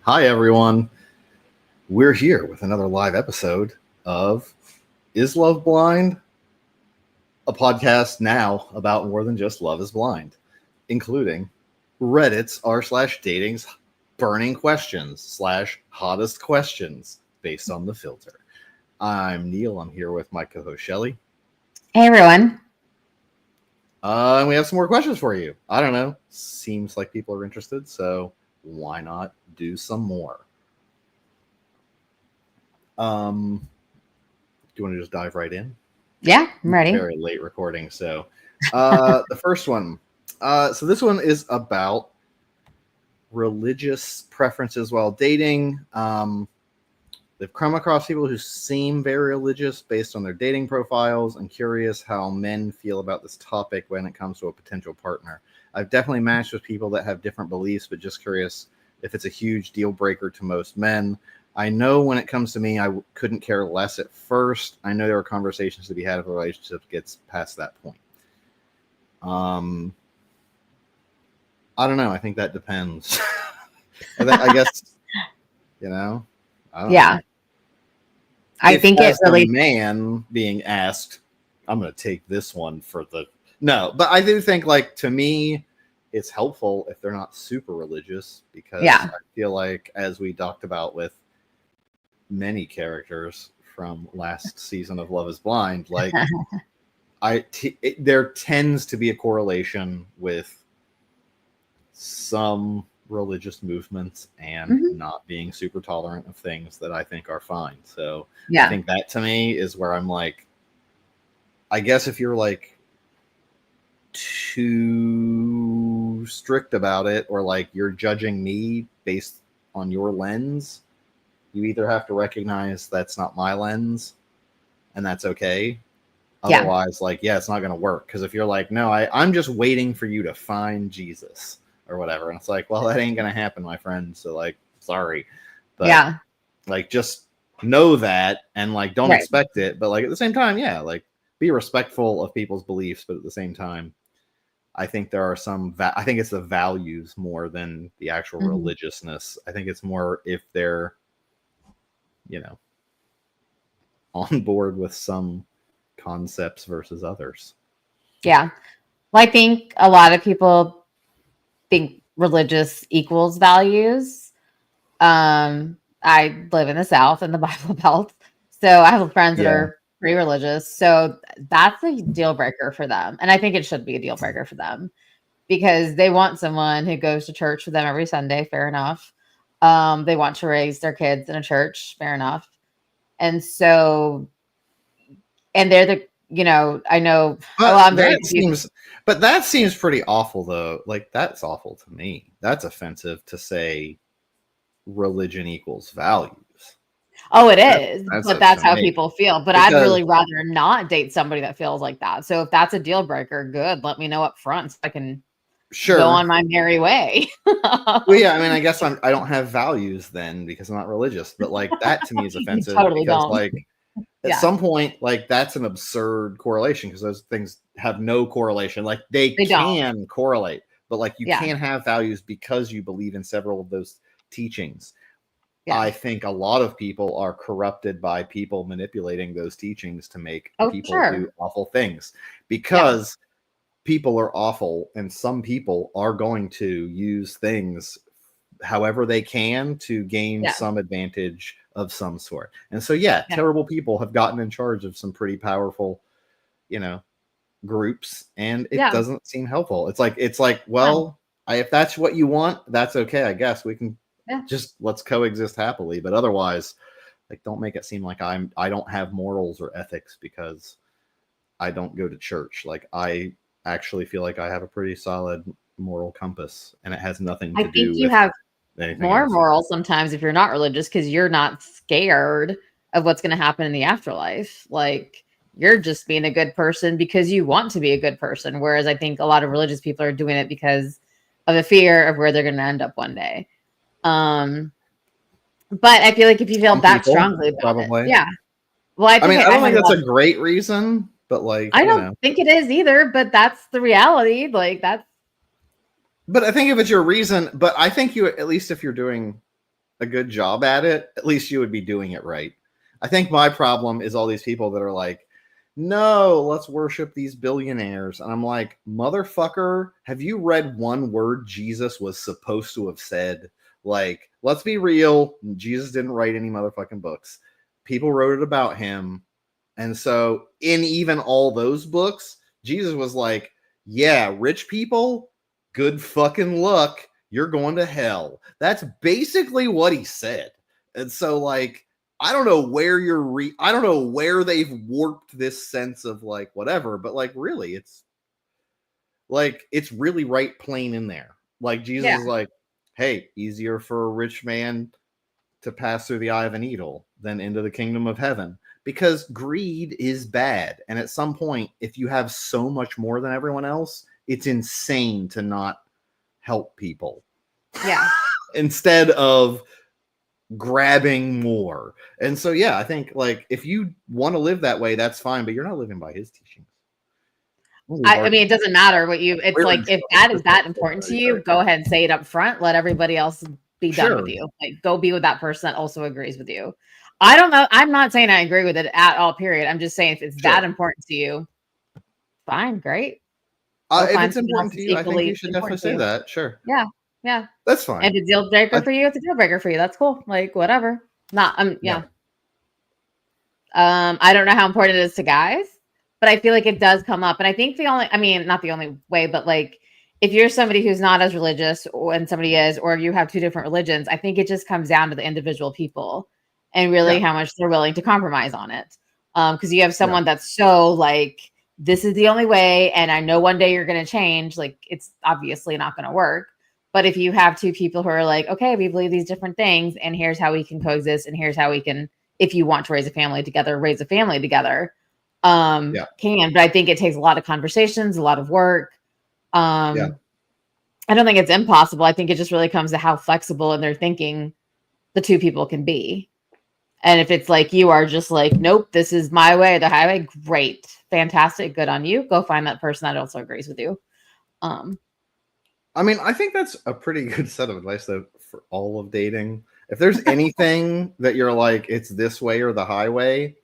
Hi, everyone. We're here with another live episode of Is Love Blind? A podcast now about more than just Love is Blind, including Reddit's r/dating's burning questions / hottest questions based on the filter. I'm Neil. I'm here with my co-host Shelly. Hey, everyone. And we have some more questions for you. I don't know. Seems like people are interested, so why not do some more? Do you want to just dive right in? Yeah, I'm ready. Very late recording. So the first one. So this one is about religious preferences while dating. They've come across people who seem very religious based on their dating profiles and curious how men feel about this topic when it comes to a potential partner. I've definitely matched with people that have different beliefs, but just curious if it's a huge deal breaker to most men. I know when it comes to me, I couldn't care less at first. I know there are conversations to be had if a relationship gets past that point. I don't know. I think that depends. I guess, I don't know. I think it really. A man being asked, I'm going to take this one for the. No, but I do think, like, to me, it's helpful if they're not super religious because I feel like, as we talked about with many characters from last season of Love is Blind, like there tends to be a correlation with some religious movements and not being super tolerant of things that I think are fine. So I think that to me is where I'm like, I guess if you're like too strict about it or like you're judging me based on your lens, you either have to recognize that's not my lens and that's okay. Otherwise, it's not going to work. Because if you're like, no, I'm just waiting for you to find Jesus or whatever. And it's like, well, that ain't going to happen, my friend. So, like, sorry. But, like, just know that and, like, don't expect it. But, like, at the same time, like, be respectful of people's beliefs. But at the same time, I think there are some, I think it's the values more than the actual religiousness. I think it's more if they're, on board with some concepts versus others. Yeah. Well, I think a lot of people think religious equals values. I live in the South in the Bible Belt, so I have friends that are pretty religious. So that's a deal breaker for them. And I think it should be a deal breaker for them because they want someone who goes to church with them every Sunday. Fair enough. They want to raise their kids in a church. Fair enough. And so, and they're the, I know. But that seems pretty awful, though. Like, that's awful to me. That's offensive to say religion equals values. Oh, it is. But that's how people feel. But I'd really rather not date somebody that feels like that. So if that's a deal breaker, good. Let me know up front so I can go on my merry way. Well, yeah, I mean, I guess I don't have values then because I'm not religious. But, like, that to me is offensive because, like, at some point, like, that's an absurd correlation because those things have no correlation. Like, they can correlate, but, like, you can't have values because you believe in several of those teachings. I think a lot of people are corrupted by people manipulating those teachings to make people do awful things because people are awful and some people are going to use things however they can to gain some advantage of some sort. And so, terrible people have gotten in charge of some pretty powerful, groups, and it doesn't seem helpful. It's like, well, if that's what you want, that's okay. I guess we can just let's coexist happily. But otherwise, like, don't make it seem like I don't have morals or ethics because I don't go to church. Like, I actually feel like I have a pretty solid moral compass, and it has nothing to do with. I think you have more moral sometimes if you're not religious because you're not scared of what's going to happen in the afterlife. Like, you're just being a good person because you want to be a good person. Whereas I think a lot of religious people are doing it because of the fear of where they're going to end up one day. But I feel like if you feel that strongly about it, well, I don't think that's a great reason, but, like, I don't think it is either, but that's the reality. Like, that's. But I think if it's your reason, but I think you, at least if you're doing a good job at it, at least you would be doing it right. I think my problem is all these people that are like, no, let's worship these billionaires. And I'm like, motherfucker, have you read one word Jesus was supposed to have said? Like, let's be real. Jesus didn't write any motherfucking books. People wrote it about him. And so in even all those books, Jesus was like, yeah, rich people, good fucking luck. You're going to hell. That's basically what he said. And so, like, I don't know where I don't know where they've warped this sense of like whatever, but like really it's really right plain in there. Like Jesus is like, hey, easier for a rich man to pass through the eye of a needle than into the kingdom of heaven, because greed is bad. And at some point, if you have so much more than everyone else, it's insane to not help people. Yeah. Instead of grabbing more. And so, yeah, I think like if you want to live that way, that's fine, but you're not living by his teachings. I mean, it doesn't matter what you, it's like, if that is that important to you, go ahead and say it up front. Let everybody else be done with you. Like, go be with that person that also agrees with you. I don't know. I'm not saying I agree with it at all, period. I'm just saying if it's that important to you, fine, great. If it's important to you, I think you should definitely say that. Sure. Yeah. Yeah. That's fine. If it's a deal breaker for you, it's a deal breaker for you. That's cool. Like, whatever. Not, yeah. I don't know how important it is to guys, but I feel like it does come up. And I think not the only way, but like, if you're somebody who's not as religious and somebody is, or you have two different religions, I think it just comes down to the individual people and really how much they're willing to compromise on it. Because you have someone that's so like, this is the only way, and I know one day you're going to change. Like, it's obviously not going to work. But if you have two people who are like, okay, we believe these different things, and here's how we can coexist, and here's how we can, if you want to raise a family together. Can. But I think it takes a lot of conversations, a lot of work. I don't think it's impossible. I think it just really comes to how flexible in their thinking the two people can be. And if it's like you are just like, nope, this is my way, the highway, great, fantastic, good on you. Go find that person that also agrees with you. I mean, I think that's a pretty good set of advice though for all of dating. If there's anything that you're like, it's this way or the highway,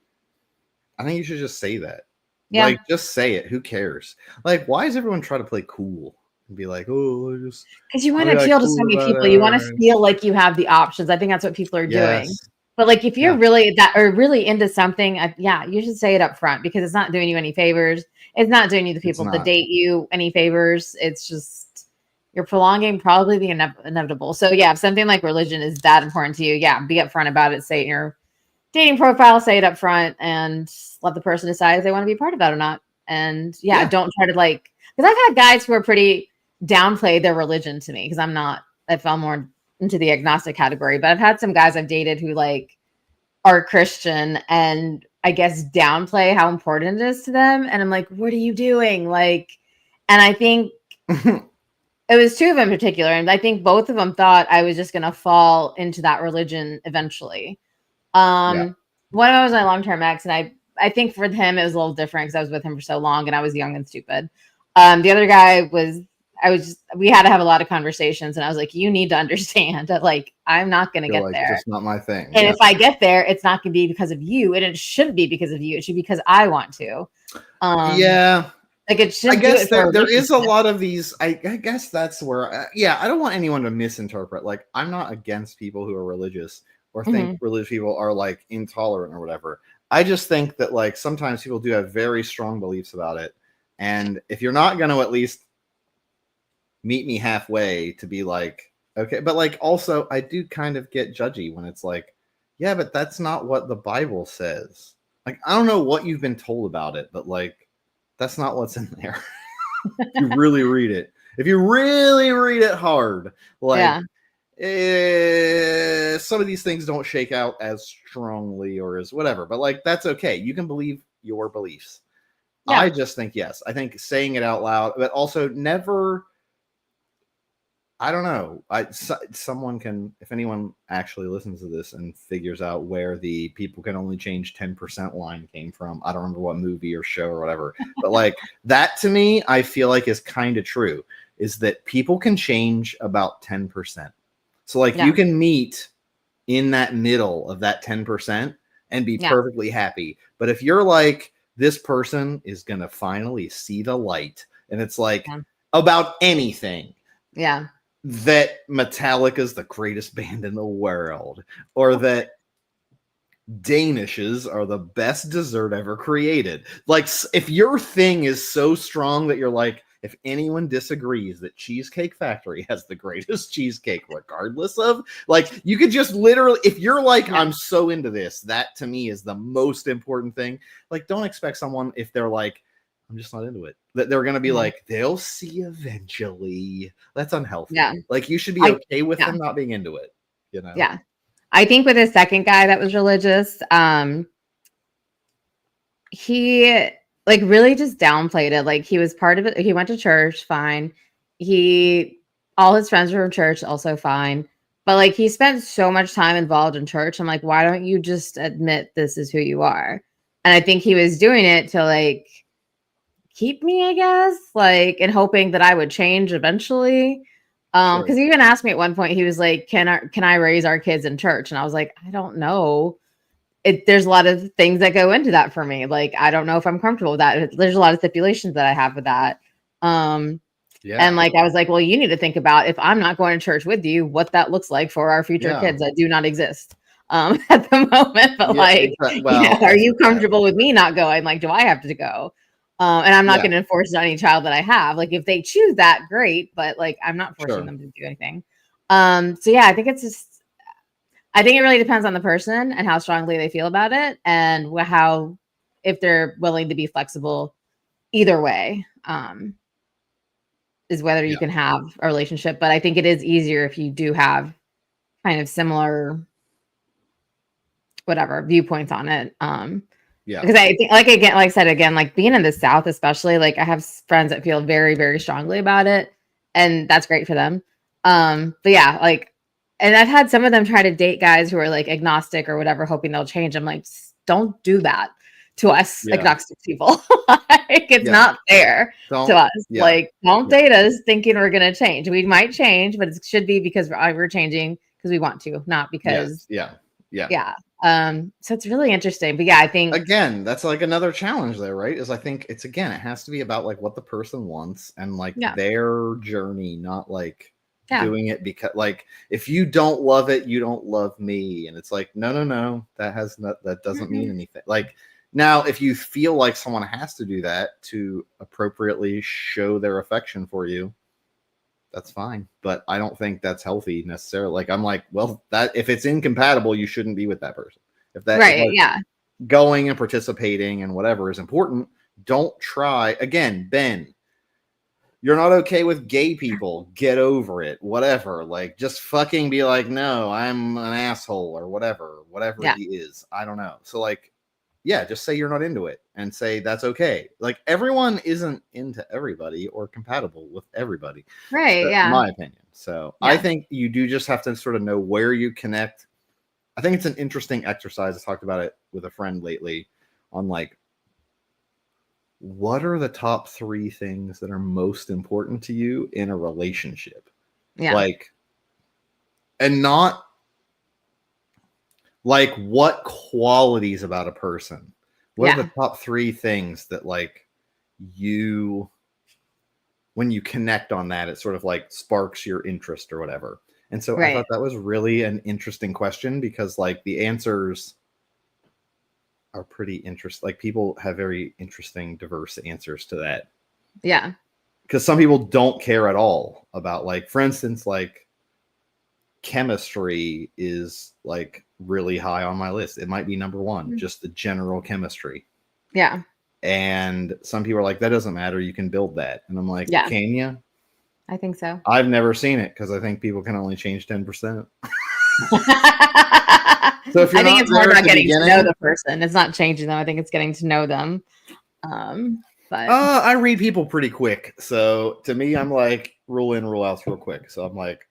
I think you should just say that. Yeah. Like, just say it. Who cares? Like, why does everyone try to play cool and be like, oh, just because you want to appeal to so many people. You want to feel like you have the options. I think that's what people are doing. But like, if you're really really into something, you should say it up front, because it's not doing you any favors. It's not doing you, the people that date you, any favors. It's just, you're prolonging probably the inevitable. So yeah, if something like religion is that important to you, be upfront about it. Say it in your dating profile, say it up front, and let the person decide if they want to be part of that or not. And don't try to like, because I've had guys who are pretty downplay their religion to me, because I fell more into the agnostic category, but I've had some guys I've dated who like are Christian and I guess downplay how important it is to them. And I'm like, what are you doing? Like, and I think it was two of them in particular. And I think both of them thought I was just going to fall into that religion eventually. One of them was my long-term ex, and I think for him it was a little different because I was with him for so long and I was young and stupid. The other guy we had to have a lot of conversations, and I was like, you need to understand that, like, I'm not going to get there. It's not my thing. And if I get there, it's not going to be because of you, and it shouldn't be because of you. It should be because I want to. Like, it should. I guess there is a lot of these. I guess that's where. I don't want anyone to misinterpret. Like, I'm not against people who are religious or think religious people are like intolerant or whatever. I just think that like sometimes people do have very strong beliefs about it, and if you're not going to at least meet me halfway to be like, okay, but like also I do kind of get judgy when it's like, yeah, but that's not what the Bible says. Like, I don't know what you've been told about it, but like, that's not what's in there. If you really read it, hard, like some of these things don't shake out as strongly or as whatever, but like, that's okay. You can believe your beliefs. I just think, I think saying it out loud, but also never, I don't know. Someone can, if anyone actually listens to this and figures out where the people can only change 10% line came from. I don't remember what movie or show or whatever, but like that to me, I feel like is kind of true, is that people can change about 10%. So like you can meet in that middle of that 10% and be perfectly happy. But if you're like, this person is going to finally see the light, and it's like about anything. Yeah. That Metallica is the greatest band in the world, or that Danishes are the best dessert ever created. Like, if your thing is so strong that you're like, if anyone disagrees that Cheesecake Factory has the greatest cheesecake, regardless of, like, you could just literally, if you're like, I'm so into this, that to me is the most important thing. Like, don't expect someone, if they're like, I'm just not into it, that they're going to be like, they'll see eventually. That's unhealthy. Yeah. Like, you should be okay with them not being into it, you know? Yeah. I think with the second guy that was religious, he like really just downplayed it. Like, he was part of it. He went to church, fine. All his friends were from church, also fine. But like, he spent so much time involved in church. I'm like, why don't you just admit this is who you are? And I think he was doing it to like keep me, I guess, like, and hoping that I would change eventually. Because he even asked me at one point, he was like, can I raise our kids in church? And I was like, I don't know. There's a lot of things that go into that for me. Like, I don't know if I'm comfortable with that. There's a lot of stipulations that I have with that. And like, I was like, well, you need to think about, if I'm not going to church with you, what that looks like for our future kids that do not exist at the moment. But like, are you comfortable with me not going? Like, do I have to go? And I'm not going to enforce it on any child that I have. Like, if they choose that, great. But like, I'm not forcing them to do anything. So yeah, I think it's just, I think it really depends on the person and how strongly they feel about it, and if they're willing to be flexible either way, is whether you can have a relationship. But I think it is easier if you do have kind of similar, whatever, viewpoints on it. Because I think, like I said, like being in the South, especially, like I have friends that feel very, very strongly about it, and that's great for them. But yeah, like, and I've had some of them try to date guys who are like agnostic or whatever, hoping they'll change. I'm like, don't do that to us agnostic people. Like, it's not fair to us. Like, don't date us thinking we're going to change. We might change, but it should be because we're changing because we want to, not because. Yeah. So it's really interesting. But yeah, I think, again, that's like another challenge there, right? Is I think it's, again, it has to be about like what the person wants and like their journey, not like doing it because, like, if you don't love it, you don't love me. And it's like, no, that doesn't mean anything. Like, now, if you feel like someone has to do that to appropriately show their affection for you, that's fine. But I don't think that's healthy necessarily. Like, I'm like, well, that if it's incompatible, you shouldn't be with that person. If that going and participating and whatever is important, don't try. Again, Ben, you're not okay with gay people. Get over it. Whatever. Like, just fucking be like, no, I'm an asshole or whatever he is. I don't know. So like, yeah, just say you're not into it and say that's okay. Like, everyone isn't into everybody or compatible with everybody. Right. In my opinion. So I think you do just have to sort of know where you connect. I think it's an interesting exercise. I talked about it with a friend lately on like, what are the top 3 things that are most important to you in a relationship? Like, and not like what qualities about a person. What are the top 3 things that like you, when you connect on that, it sort of like sparks your interest or whatever. And so I thought that was really an interesting question, because like the answers are pretty interesting. Like, people have very interesting, diverse answers to that. Yeah. Because some people don't care at all about, like, for instance, like chemistry is like really high on my list. It might be number 1, just the general chemistry. Yeah. And some people are like, that doesn't matter. You can build that. And I'm like, can you? I think so. I've never seen it, because I think people can only change 10%. So if you're, I think it's more about getting to know the person. It's not changing them. I think it's getting to know them. But I read people pretty quick. So to me, I'm like, rule in, rule out real quick. So I'm like,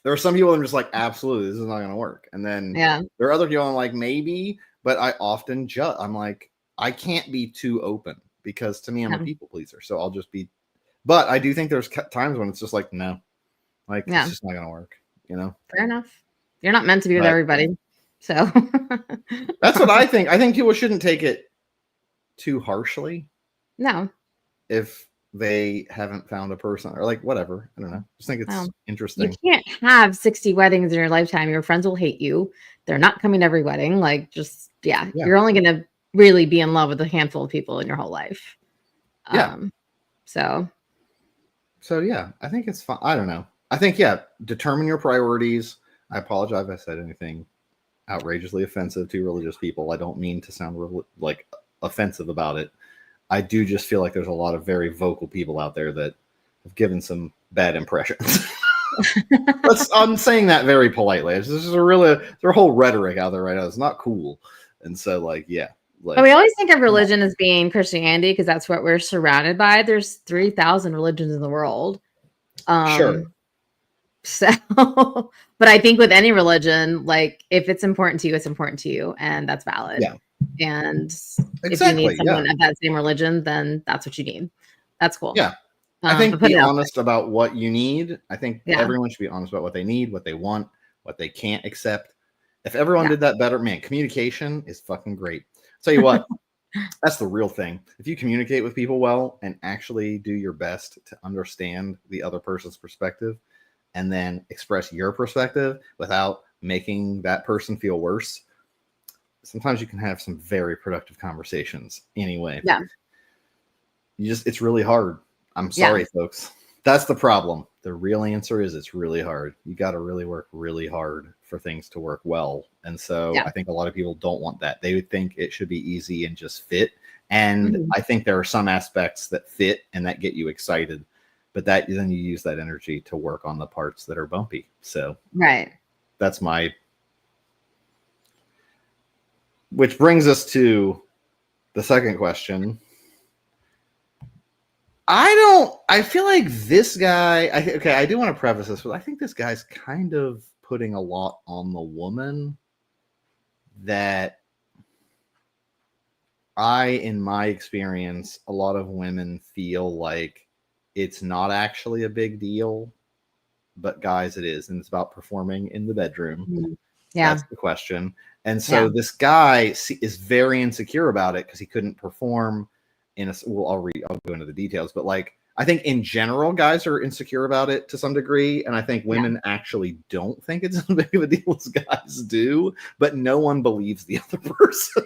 there are some people that I'm just like, absolutely, this is not going to work. And then there are other people I'm like, maybe, but I often judge. I'm like, I can't be too open, because to me, I'm a people pleaser. So I'll just be, but I do think there's times when it's just like, no, like, it's just not going to work, you know? Fair enough. You're not meant to be with everybody. So that's what I think. I think people shouldn't take it too harshly. No. If they haven't found a person or like whatever. I don't know. Just think it's interesting. You can't have 60 weddings in your lifetime. Your friends will hate you. They're not coming to every wedding. Like, just, you're only going to really be in love with a handful of people in your whole life. So yeah, I think it's fine. I don't know. I think, determine your priorities. I apologize if I said anything outrageously offensive to religious people. I don't mean to sound like offensive about it. I do just feel like there's a lot of very vocal people out there that have given some bad impressions. I'm saying that very politely. This is there's a whole rhetoric out there right now. It's not cool. And so but we always think of religion as being Christianity because that's what we're surrounded by. There's 3,000 religions in the world. Sure. So, but I think with any religion, like if it's important to you, it's important to you, and that's valid. Yeah. And if you need someone of that same religion, then that's what you need. That's cool. Yeah. I think be honest about what you need. I think everyone should be honest about what they need, what they want, what they can't accept. If everyone did that better, man, communication is fucking great. I'll tell you what, that's the real thing. If you communicate with people well and actually do your best to understand the other person's perspective and then express your perspective without making that person feel worse, sometimes you can have some very productive conversations anyway. Yeah. It's really hard. I'm sorry, folks. That's the problem. The real answer is it's really hard. You got to really work really hard for things to work well. And so I think a lot of people don't want that. They would think it should be easy and just fit. And I think there are some aspects that fit and that get you excited, but that then you use that energy to work on the parts that are bumpy. So that's which brings us to the second question. I feel like this guy, I do want to preface this, but I think this guy's kind of putting a lot on the woman that in my experience, a lot of women feel like it's not actually a big deal, but guys, it is. And it's about performing in the bedroom. That's the question. And so this guy is very insecure about it because he couldn't perform I'll go into the details, but I think in general, guys are insecure about it to some degree. And I think women actually don't think it's as big of a deal as guys do, but no one believes the other person.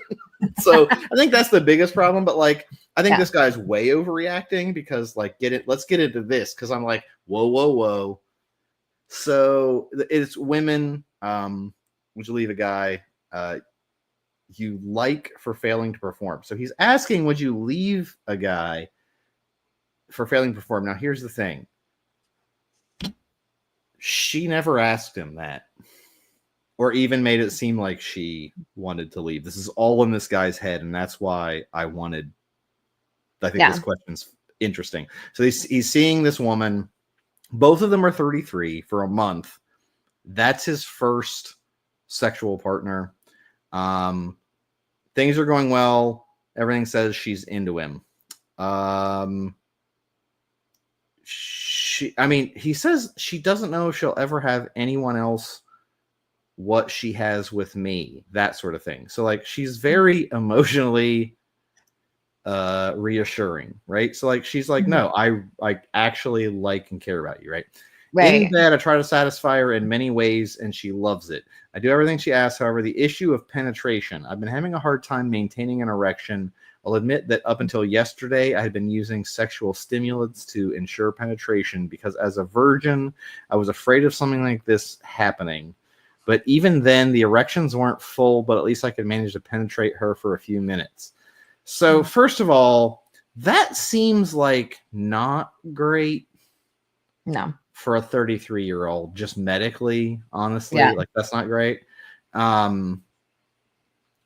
So I think that's the biggest problem. But I think this guy's way overreacting because let's get into this. Cause I'm like, whoa. So it's women, would you leave a guy, you like for failing to perform? So he's asking, would you leave a guy for failing to perform? Now, here's the thing. She never asked him that or even made it seem like she wanted to leave. This is all in this guy's head, and that's why I think this question's interesting. So he's seeing this woman. Both of them are 33 for a month. That's his first sexual partner. Things are going well. Everything says she's into him. He says she doesn't know if she'll ever have anyone else what she has with me, that sort of thing. So she's very emotionally reassuring, right? So she's like, no, I actually like and care about you, right? In bed, I try to satisfy her in many ways, and she loves it. I do everything she asks. However, the issue of penetration, I've been having a hard time maintaining an erection. I'll admit that up until yesterday, I had been using sexual stimulants to ensure penetration because as a virgin, I was afraid of something like this happening. But even then, the erections weren't full, but at least I could manage to penetrate her for a few minutes. So first of all, that seems like not great. No. For a 33-year-old, just medically, honestly, that's not great.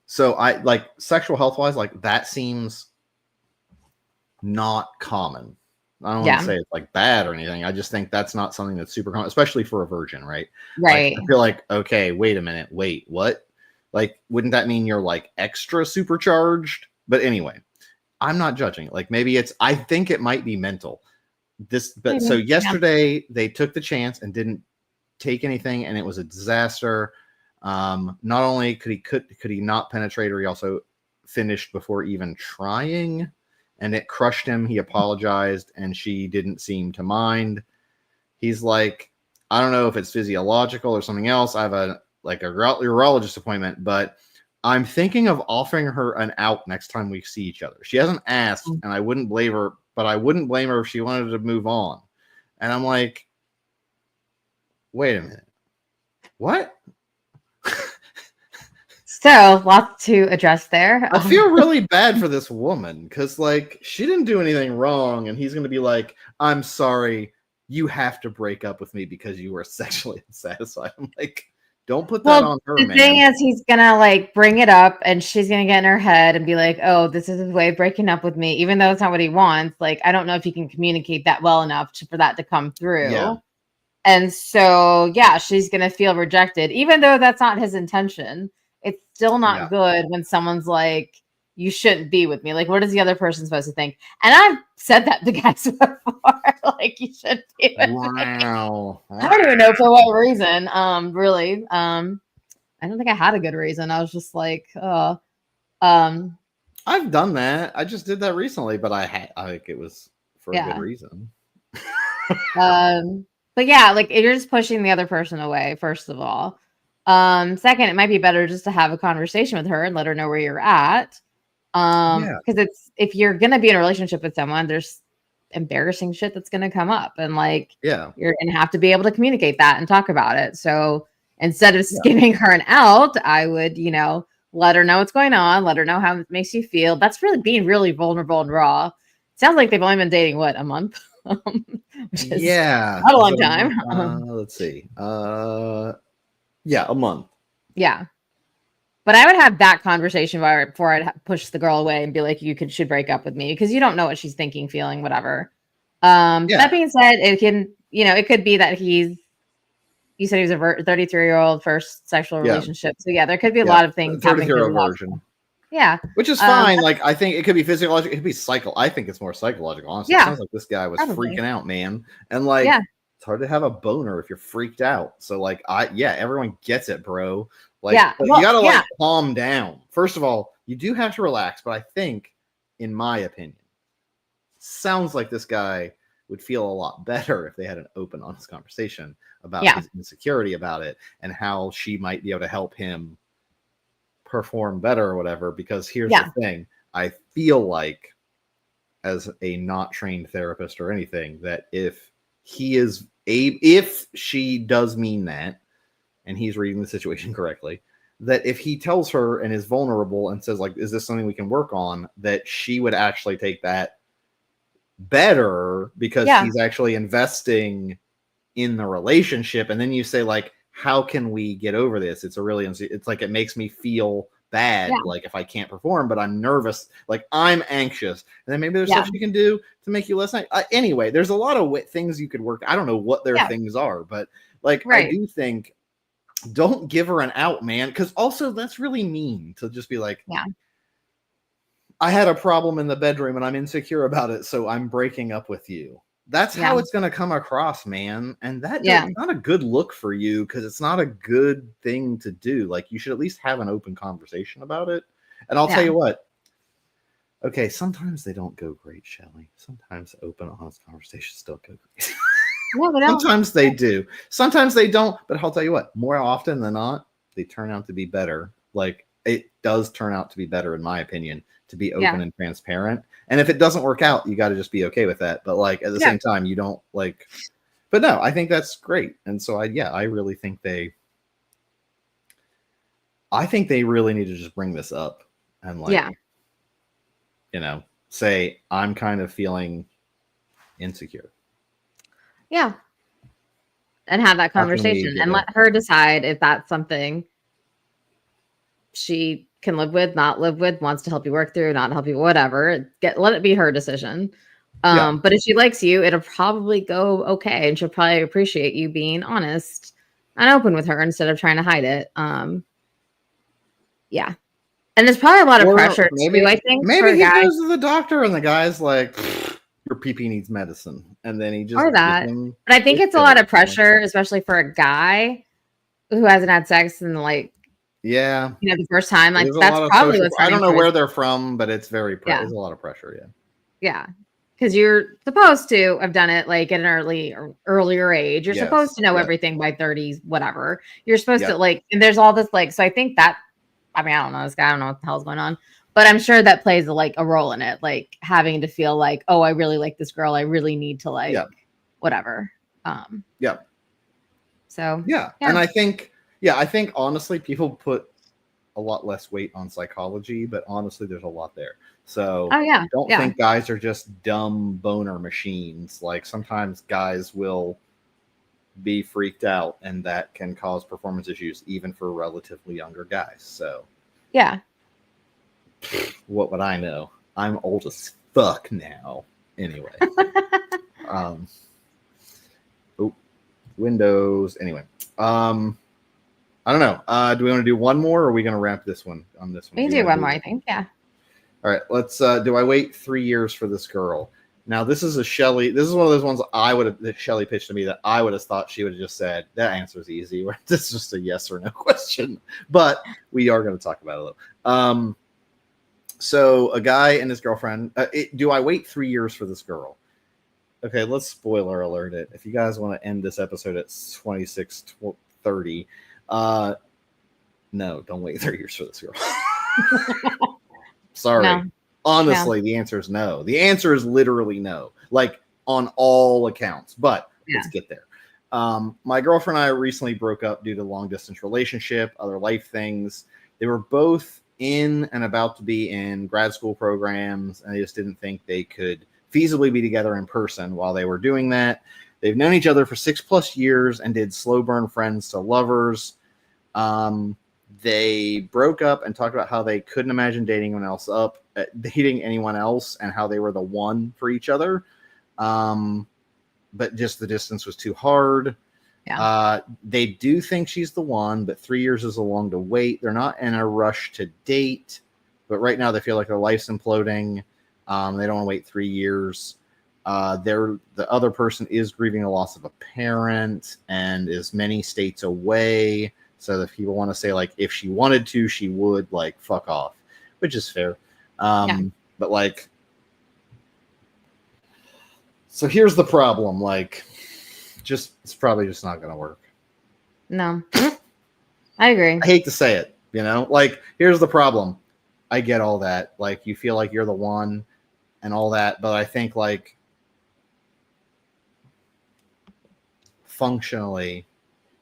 So I sexual health wise, that seems not common. I don't want to say it's bad or anything. I just think that's not something that's super common, especially for a virgin, right? Right. I feel like, okay, wait a minute. Wait, what? Wouldn't that mean you're extra supercharged? But anyway, I'm not judging it. Maybe I think it might be mental. So yesterday they took the chance and didn't take anything, and it was a disaster. Not only could he not penetrate her, he also finished before even trying, and it crushed him. He apologized, and she didn't seem to mind. He's like, I don't know if it's physiological or something else. I have a urologist appointment, but I'm thinking of offering her an out next time we see each other. She hasn't asked, and I wouldn't blame her, but I wouldn't blame her if she wanted to move on. And I'm like, wait a minute. What? So, lots to address there. I feel really bad for this woman because, like, she didn't do anything wrong, and he's going to be like, I'm sorry, you have to break up with me because you were sexually unsatisfied. I'm like, don't put that on her, man. The thing is, he's going to, like, bring it up, and she's going to get in her head and be like, oh, this is his way of breaking up with me, even though it's not what he wants. Like, I don't know if he can communicate that well enough for that to come through. Yeah. And so, yeah, she's going to feel rejected, even though that's not his intention. It's still not good when someone's like, you shouldn't be with me. Like, what is the other person supposed to think? And I've said that to guys before. Like, you shouldn't be with me. I don't even know for what reason. Really. I don't think I had a good reason. I was just like, I've done that. I just did that recently, but I think it was for a good reason. But yeah, like, you're just pushing the other person away, first of all. Second, it might be better just to have a conversation with her and let her know where you're at. Because if you're gonna be in a relationship with someone, there's embarrassing shit that's gonna come up, and like, you're gonna have to be able to communicate that and talk about it. So instead of giving her an out, I would, let her know what's going on, let her know how it makes you feel. That's really being really vulnerable and raw. Sounds like they've only been dating a month. Which is not a long time. Let's see. Yeah, a month. Yeah. But I would have that conversation before I'd push the girl away and be like, you should break up with me, because you don't know what she's thinking, feeling, whatever. That being said, it can, it could be that you said he was a 33-year-old first sexual relationship. So yeah, there could be a lot of things happening. 33-year-old version. Yeah. Which is fine. Like, I think it could be physiological. It could be I think it's more psychological, honestly. It sounds like this guy was freaking out, man. And like, it's hard to have a boner if you're freaked out. So like, everyone gets it, bro. Like, you gotta like calm down. First of all, you do have to relax, but I think, in my opinion, sounds like this guy would feel a lot better if they had an open, honest conversation about his insecurity about it and how she might be able to help him perform better or whatever. Because here's the thing, I feel like, as a not trained therapist or anything, that if she does mean that, and he's reading the situation correctly, that if he tells her and is vulnerable and says, like, is this something we can work on, that she would actually take that better, because he's actually investing in the relationship. And then you say, like, how can we get over this? It's like, it makes me feel bad, like, if I can't perform, but I'm nervous, like, I'm anxious, and then maybe there's stuff you can do to make you less anyway, there's a lot of things you could work. I don't know what their things are, but like, I do think, don't give her an out, man, because also that's really mean to just be like, I had a problem in the bedroom and I'm insecure about it, so I'm breaking up with you. That's how it's going to come across, man. And that's not a good look for you, because it's not a good thing to do. Like, you should at least have an open conversation about it. And I'll tell you what. Okay, sometimes they don't go great, Shelly. Sometimes open, honest conversations don't go great. Sometimes they do. Sometimes they don't. But I'll tell you what, more often than not, they turn out to be better. Like, it does turn out to be better, in my opinion, to be open and transparent. And if it doesn't work out, you got to just be okay with that. But like, at the same time, you don't like, but no, I think that's great. And so I really think I think they really need to just bring this up and like, say, I'm kind of feeling insecure. Yeah. And have that conversation and let her decide if that's something she can live with, not live with, wants to help you work through, not help you, whatever. Let it be her decision. But if she likes you, it'll probably go okay, and she'll probably appreciate you being honest and open with her instead of trying to hide it. And there's probably a lot of pressure too, I think. Maybe he goes to the doctor and the guy's like, your PP needs medicine, and then he just but I think it's a lot of pressure, especially for a guy who hasn't had sex in like the first time, like that's probably what's I don't know where they're from, but it's very it's a lot of pressure. Yeah, because you're supposed to have done it like at an earlier age. You're supposed to know everything by 30s, whatever. You're supposed to like, and there's all this like. So I think that, I mean, I don't know this guy. I don't know what the hell's going on, but I'm sure that plays a role in it, like having to feel like, oh, I really like this girl. I really need to like whatever. So and I think honestly, people put a lot less weight on psychology, but honestly, there's a lot there. So don't think guys are just dumb boner machines. Like sometimes guys will be freaked out, and that can cause performance issues even for relatively younger guys. So what would I know? I'm old as fuck now. Anyway. Windows. Anyway. I don't know. Do we want to do one more, or are we going to wrap this one on this one? We can do one more, I think. Yeah. All right. Let's. Do I wait 3 years for this girl? Now, this is a Shelly. This is one of those ones that Shelly pitched to me that I would have thought she would have just said, that answer is easy. This is just a yes or no question. But we are going to talk about it a little. So a guy and his girlfriend. Do I wait 3 years for this girl? Okay, let's spoiler alert it. If you guys want to end this episode at 26:30. No, don't wait 3 years for this girl. Sorry. No. Honestly, the answer is no. The answer is literally no, like on all accounts, but let's get there. My girlfriend and I recently broke up due to long distance relationship, other life things. They were both in and about to be in grad school programs, and they just didn't think they could feasibly be together in person while they were doing that. They've known each other for 6+ years and did slow burn friends to lovers. They broke up and talked about how they couldn't imagine dating anyone else, and how they were the one for each other. But just the distance was too hard. They do think she's the one, but 3 years is a long to wait. They're not in a rush to date, but right now they feel like their life's imploding. They don't want to wait 3 years. The other person is grieving the loss of a parent and is many states away. So if people want to say like, if she wanted to, she would, like, fuck off, which is fair. But like, so here's the problem. Like, it's probably just not going to work. No, I agree. I hate to say it, like, here's the problem. I get all that. Like, you feel like you're the one and all that, but I think like functionally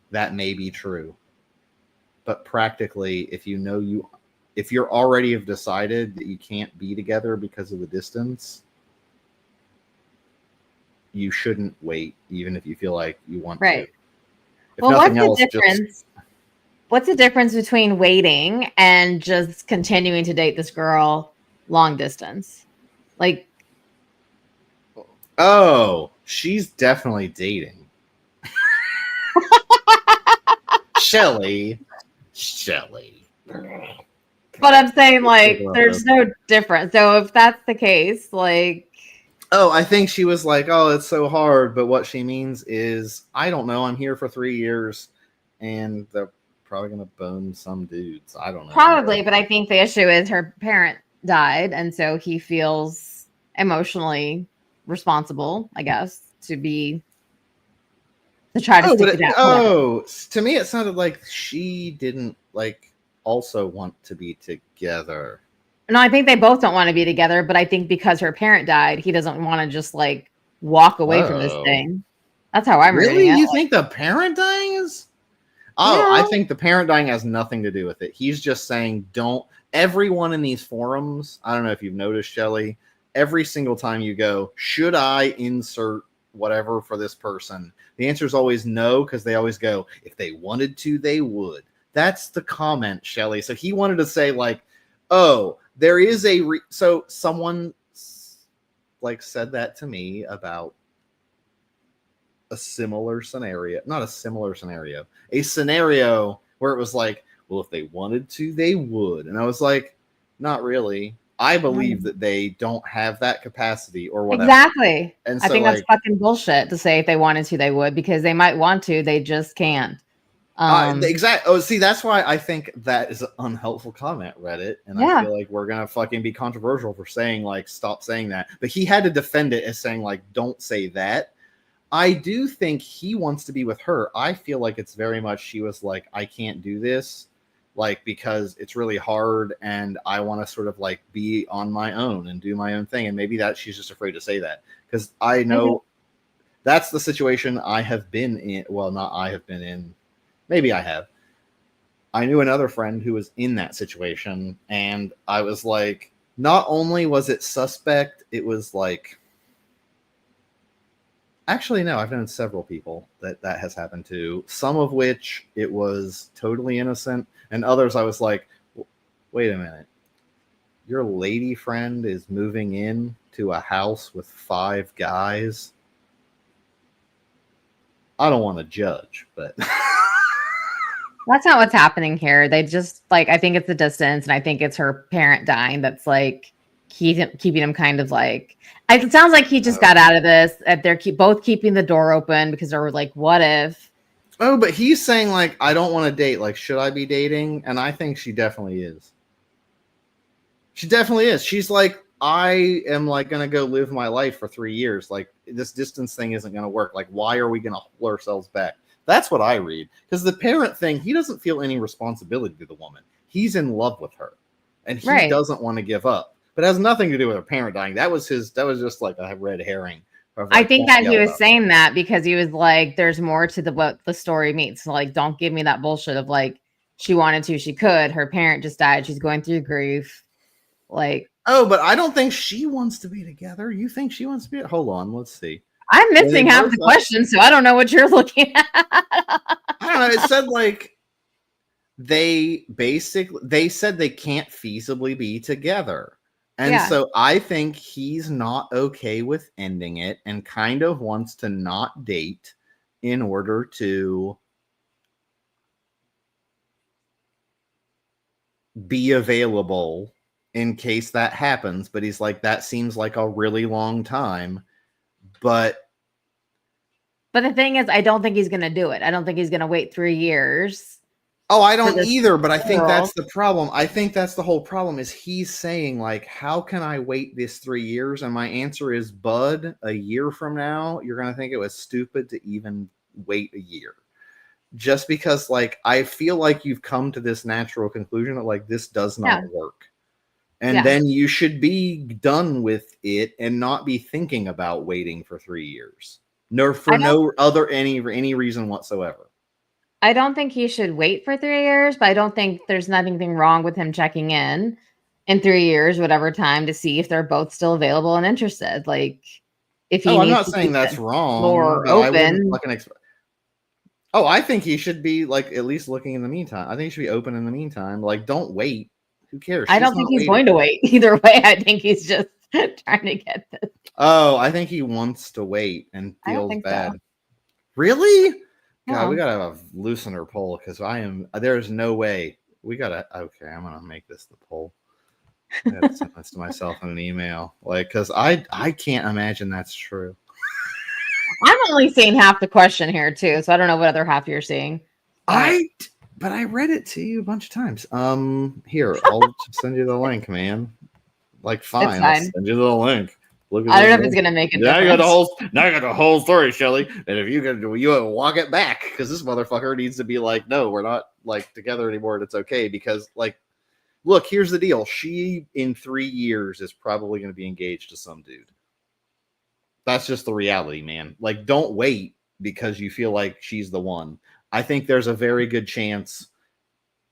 that may be true. But practically, if you're already have decided that you can't be together because of the distance, you shouldn't wait, even if you feel like you want to. If well, what's the difference between waiting and just continuing to date this girl long distance? Like, oh, she's definitely dating. Shelly. But I'm saying, like, there's no difference. So if that's the case, like, oh, I think she was like, oh, it's so hard. But what she means is, I don't know. I'm here for 3 years, and they're probably going to bone some dudes. I don't know. Probably, but I think the issue is her parent died, and so he feels emotionally responsible, I guess, to try to stick it out. Oh, to me, it sounded like she didn't like also want to be together. No, I think they both don't want to be together, but I think because her parent died, he doesn't want to just like walk away from this thing. That's how I'm reading it. Really? You think the parent dying is? Oh, I think the parent dying has nothing to do with it. He's just saying, don't. Everyone in these forums, I don't know if you've noticed, Shelly, every single time you go, should I insert whatever for this person? The answer is always no, because they always go, if they wanted to, they would. That's the comment, Shelly. So he wanted to say, like, oh, there is so someone like said that to me about a similar scenario, not a similar scenario, a scenario where it was like, well, if they wanted to, they would. And I was like, not really. I believe that they don't have that capacity or whatever. Exactly. And so, I think that's fucking bullshit to say if they wanted to, they would, because they might want to, they just can't. Exactly. Oh, see, that's why I think that is an unhelpful comment, Reddit, and I feel like we're gonna fucking be controversial for saying like stop saying that. But he had to defend it as saying like don't say that. I do think he wants to be with her. I feel like it's very much she was like I can't do this, like because it's really hard, and I want to sort of like be on my own and do my own thing, and maybe that she's just afraid to say that because I know that's the situation I have been in. Well, not I have been in. Maybe I have. I knew another friend who was in that situation, and I was like, not only was it suspect, it was like, actually, no, I've known several people that has happened to, some of which it was totally innocent, and others I was like, wait a minute. Your lady friend is moving in to a house with 5 guys? I don't want to judge, but... That's not what's happening here. They just like, I think it's the distance, and I think it's her parent dying that's like keeping him kind of like. It sounds like he just got out of this. They're both keeping the door open because they're like, what if? Oh, but he's saying like, I don't want to date. Like, should I be dating? And I think she definitely is. She definitely is. She's like, I am like gonna go live my life for 3 years. Like, this distance thing isn't gonna work. Like, why are we gonna hold ourselves back? That's what I read. Because the parent thing, he doesn't feel any responsibility to the woman. He's in love with her. And he doesn't want to give up. But it has nothing to do with her parent dying. That was just like a red herring. Like, I think that he was saying that because he was like, there's more to what the story means. So like, don't give me that bullshit of like, she wanted to, she could. Her parent just died. She's going through grief. Like, oh, but I don't think she wants to be together. You think she wants to be? Hold on, let's see. I'm missing half the question, so I don't know what you're looking at. I don't know. It said like they said they can't feasibly be together. And so I think he's not okay with ending it and kind of wants to not date in order to be available in case that happens. But he's like, that seems like a really long time. But the thing is, I don't think he's going to do it. I don't think he's going to wait 3 years. Oh, I don't either, but I think that's the problem. I think that's the whole problem is he's saying like, how can I wait this 3 years? And my answer is, bud, a year from now, you're going to think it was stupid to even wait a year. Just because like, I feel like you've come to this natural conclusion that like, this does not work. And then you should be done with it and not be thinking about waiting for 3 years. No, for no other any reason whatsoever. I don't think he should wait for 3 years, but I don't think there's anything wrong with him checking in 3 years, whatever time, to see if they're both still available and interested. Like, if he I'm not saying that's wrong. Or open. I think he should be like at least looking in the meantime. I think he should be open in the meantime. Like, don't wait. Who cares? I don't think he's going to wait either way. I think he's just trying to get this. Oh, I think he wants to wait and feels bad. So. Really? God, we gotta loosen her poll because there's no way. We gotta, okay, I'm gonna make this the poll. I gotta send this to myself in an email. Like, because I can't imagine that's true. I'm only seeing half the question here too, so I don't know what other half you're seeing. But I read it to you a bunch of times. Here, I'll send you the link, man. Like, fine. I'll send you the link. Look at I don't know if it's gonna make it. Now you got the whole story, Shelly. And if you walk it back, because this motherfucker needs to be like, no, we're not like together anymore, and it's okay. Because like, look, here's the deal. She in 3 years is probably gonna be engaged to some dude. That's just the reality, man. Like, don't wait because you feel like she's the one. I think there's a very good chance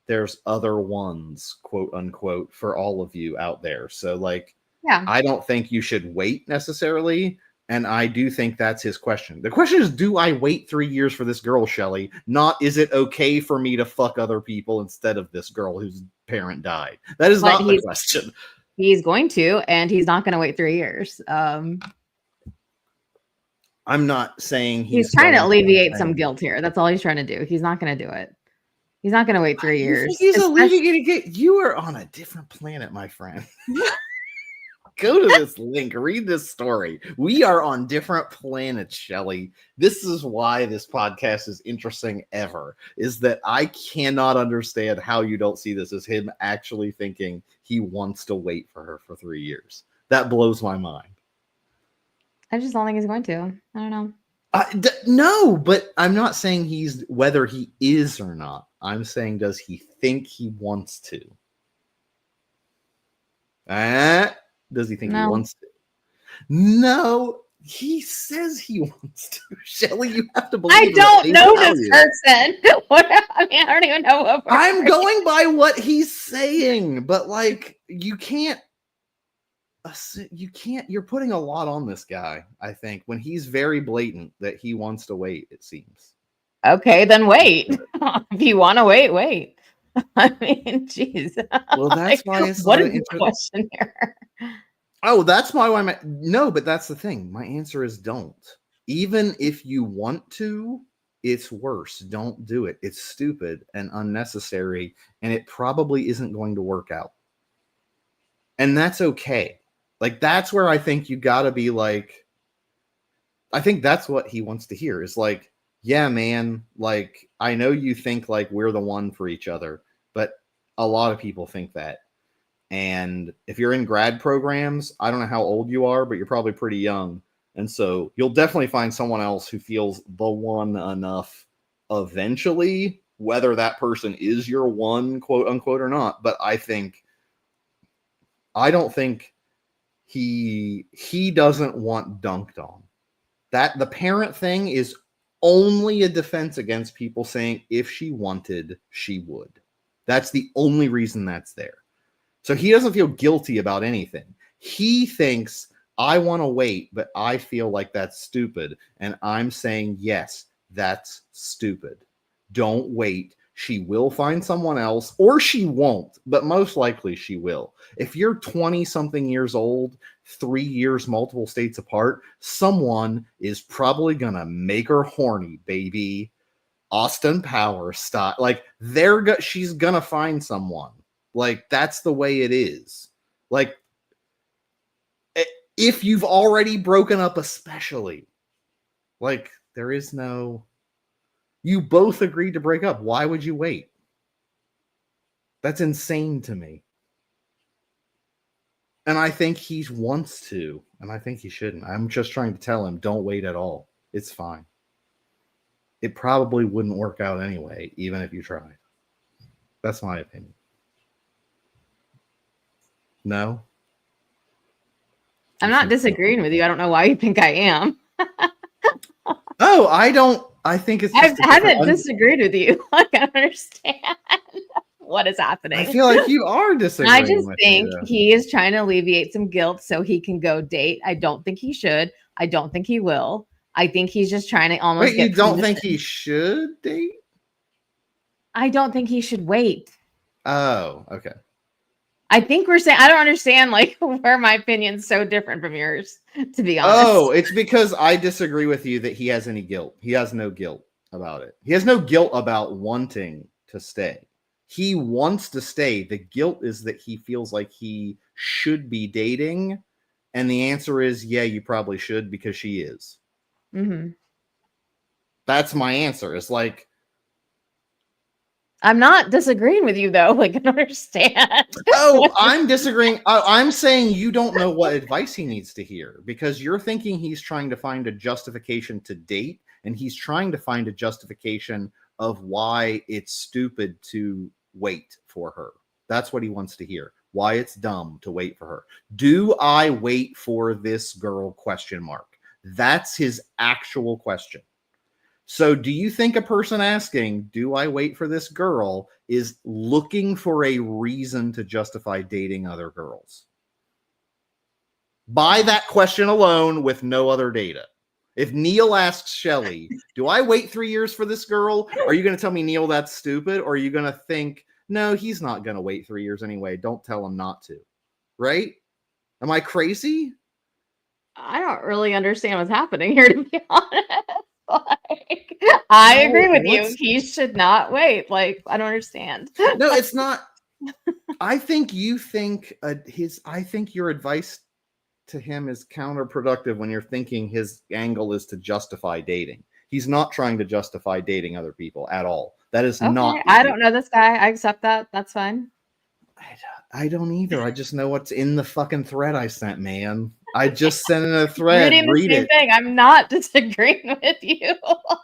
there's other ones, quote unquote, for all of you out there. So like, I don't think you should wait necessarily. And I do think that's his question. The question is, do I wait 3 years for this girl, Shelly? Not, is it okay for me to fuck other people instead of this girl whose parent died? That is not the question. He's going to, and he's not going to wait 3 years. I'm not saying he's trying to alleviate some guilt here. That's all he's trying to do. He's not going to do it. He's not going to wait 3 years. He's alleviating it. You are on a different planet, my friend. Go to this link, read this story. We are on different planets, Shelly. This is why this podcast is interesting ever, is that I cannot understand how you don't see this as him actually thinking he wants to wait for her for 3 years. That blows my mind. I just don't think he's going to. I don't know. No, but I'm not saying whether he is or not. I'm saying, does he think he wants to? Does he think he wants to? No, he says he wants to. Shelly, you have to believe. I don't know this person. I don't even know what. I'm going by what he's saying, but like, you can't. You're putting a lot on this guy, I think, when he's very blatant that he wants to wait, it seems. Okay, then wait. If you want to wait. I mean, geez. Well, that's why it's what is the question here? Oh, that's why no, but that's the thing. My answer is don't. Even if you want to, it's worse. Don't do it. It's stupid and unnecessary, and it probably isn't going to work out. And that's okay. Like, that's where I think you gotta be like, I think that's what he wants to hear is like, yeah, man, like, I know you think like we're the one for each other, but a lot of people think that. And if you're in grad programs, I don't know how old you are, but you're probably pretty young. And so you'll definitely find someone else who feels the one enough eventually, whether that person is your one, quote unquote, or not. But I don't think he doesn't want dunked on. That the parent thing is only a defense against people saying if she wanted, she would. That's the only reason that's there. So he doesn't feel guilty about anything. He thinks, I want to wait, but I feel like that's stupid. And I'm saying, yes, that's stupid. Don't wait. She will find someone else, or she won't, but most likely she will. If you're 20-something years old, 3 years, multiple states apart, someone is probably going to make her horny, baby. Austin Powers style. Like, she's going to find someone. Like, that's the way it is. Like, if you've already broken up, especially, like, there is no... You both agreed to break up. Why would you wait? That's insane to me. And I think he wants to, and I think he shouldn't. I'm just trying to tell him, don't wait at all. It's fine. It probably wouldn't work out anyway, even if you tried. That's my opinion. No? I'm not disagreeing with you. I don't know why you think I am. Oh, I don't. I think it's just I haven't disagreed with you. Like, I don't understand what is happening. I feel like you are disagreeing. I just think he is trying to alleviate some guilt so he can go date. I don't think he should. I don't think he will. I think he's just trying to almost. Wait, you don't think he should date? I don't think he should wait. Oh, okay. I think we're saying, I don't understand like where my opinion's so different from yours, to be honest. Oh, it's because I disagree with you that he has any guilt. He has no guilt about it. He has no guilt about wanting to stay. He wants to stay. The guilt is that he feels like he should be dating. And the answer is, yeah, you probably should because she is. Mm-hmm. That's my answer. It's like, I'm not disagreeing with you, though. Like, I don't understand. Oh, I'm disagreeing. I'm saying you don't know what advice he needs to hear because you're thinking he's trying to find a justification to date, and he's trying to find a justification of why it's stupid to wait for her. That's what he wants to hear. Why it's dumb to wait for her. Do I wait for this girl? ? That's his actual question. So do you think a person asking, do I wait for this girl, is looking for a reason to justify dating other girls? By that question alone with no other data. If Neil asks Shelly, do I wait 3 years for this girl? Are you going to tell me, Neil, that's stupid? Or are you going to think, no, he's not going to wait 3 years anyway. Don't tell him not to. Right? Am I crazy? I don't really understand what's happening here, to be honest. Like, I agree with you. He should not wait. Like, I don't understand. No, it's not. I think you think I think your advice to him is counterproductive when you're thinking his angle is to justify dating. He's not trying to justify dating other people at all. That is not. I don't know this guy. I accept that. That's fine. I don't either. I just know what's in the fucking thread I sent, man. I just sent in a thread. Read it. Thing. I'm not disagreeing with you.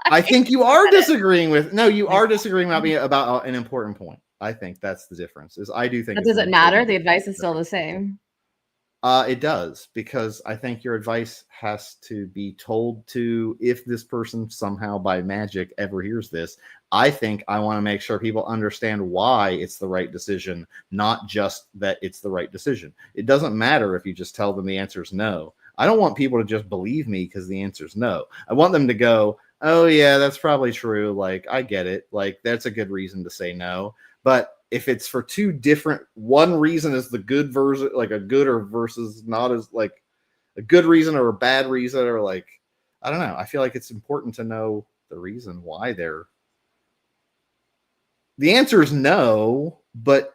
I think you are disagreeing with. No, you are disagreeing about me about an important point. I think that's the difference. Is I do think. But does it matter? The advice is still the same. It does, because I think your advice has to be told to, if this person somehow by magic ever hears this, I think I want to make sure people understand why it's the right decision, not just that it's the right decision. It doesn't matter if you just tell them the answer is no. I don't want people to just believe me because the answer is no. I want them to go, oh yeah, that's probably true. Like, I get it. Like, that's a good reason to say no. But if it's for two different, one reason is the good version, like a good or versus not as like a good reason or a bad reason, or like, I don't know. I feel like it's important to know the reason why they're. The answer is no, but